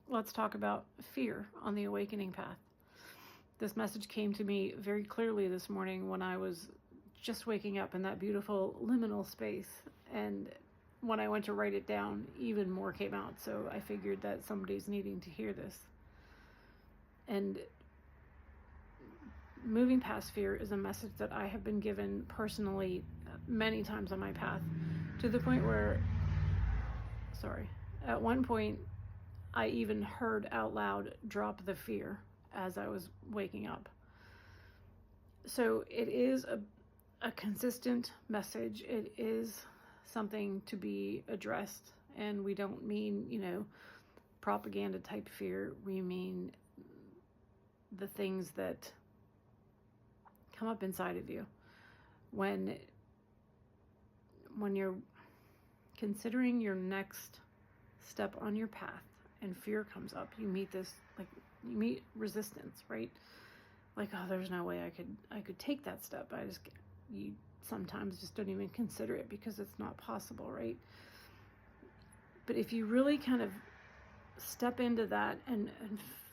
let's talk about fear on the awakening path. This message came to me very clearly this morning when I was just waking up in that beautiful liminal space. And when I went to write it down, even more came out. So I figured that somebody's needing to hear this. And moving past fear is a message that I have been given personally many times on my path, to the point where, at one point, I even heard out loud, "Drop the fear," as I was waking up. So it is a consistent message. It is something to be addressed. And we don't mean, propaganda type fear. We mean the things that come up inside of you when you're considering your next step on your path and fear comes up. You meet you meet resistance, right? Like, oh, there's no way I could take that step. You sometimes just don't even consider it because it's not possible, right? But if you really kind of step into that and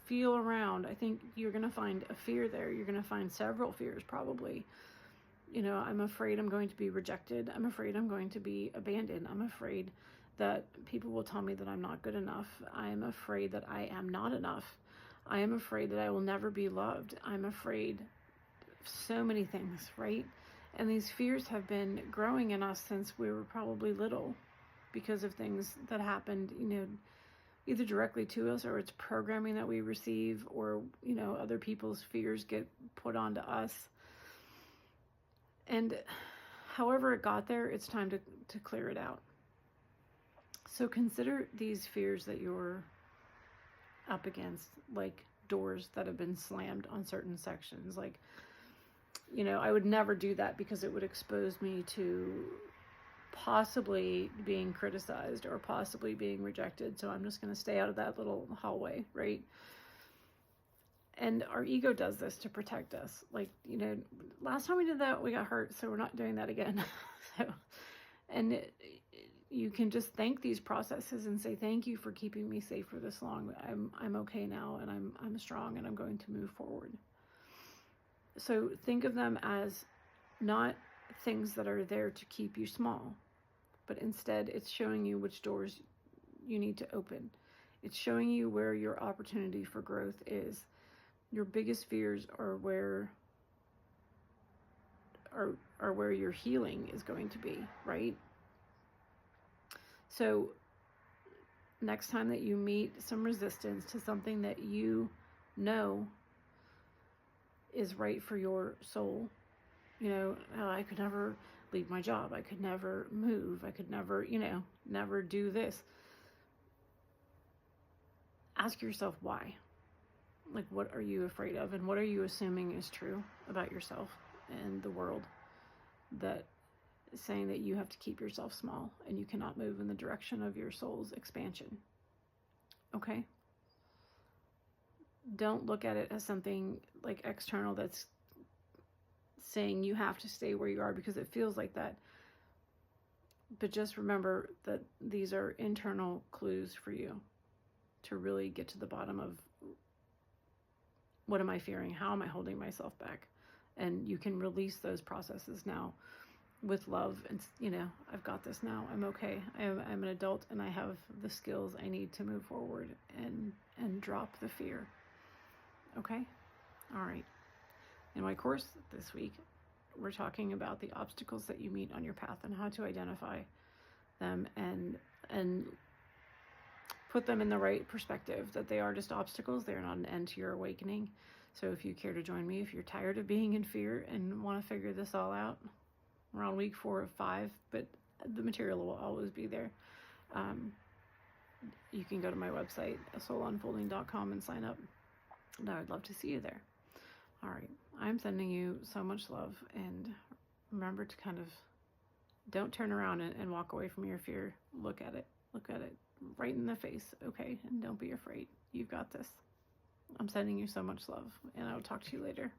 feel around, I think you're going to find a fear there. You're going to find several fears probably. I'm afraid I'm going to be rejected. I'm afraid I'm going to be abandoned. I'm afraid that people will tell me that I'm not good enough. I'm afraid that I am not enough. I am afraid that I will never be loved. I'm afraid of so many things, right? And these fears have been growing in us since we were probably little because of things that happened, either directly to us, or it's programming that we receive, or, other people's fears get put onto us. And however it got there, it's time to clear it out. So consider these fears that you're up against, like doors that have been slammed on certain sections. Like, I would never do that because it would expose me to possibly being criticized or possibly being rejected. So I'm just going to stay out of that little hallway, right? And our ego does this to protect us. Like, last time we did that, we got hurt, so we're not doing that again. You can just thank these processes and say, thank you for keeping me safe for this long. I'm okay now, and I'm strong, and I'm going to move forward. So think of them as not things that are there to keep you small, but instead it's showing you which doors you need to open. It's showing you where your opportunity for growth is. Your biggest fears are where your healing is going to be, right? So next time that you meet some resistance to something that you know is right for your soul, I could never leave my job. I could never move. I could never, never do this. Ask yourself why. Like, what are you afraid of? And what are you assuming is true about yourself and the world that is saying that you have to keep yourself small and you cannot move in the direction of your soul's expansion? Okay? Don't look at it as something like external that's saying you have to stay where you are because it feels like that. But just remember that these are internal clues for you to really get to the bottom of, what am I fearing? How am I holding myself back? And you can release those processes now with love. And, I've got this now. I'm okay. I'm an adult and I have the skills I need to move forward and drop the fear. Okay? All right. In my course this week, we're talking about the obstacles that you meet on your path and how to identify them and put them in the right perspective, that they are just obstacles. They're not an end to your awakening. So if you care to join me, if you're tired of being in fear and want to figure this all out, we're on week 4 of 5, but the material will always be there. You can go to my website, soulunfolding.com, and sign up. And I would love to see you there. All right. I'm sending you so much love, and remember to kind of don't turn around and walk away from your fear. Look at it right in the face. Okay. And don't be afraid. You've got this. I'm sending you so much love, and I will talk to you later.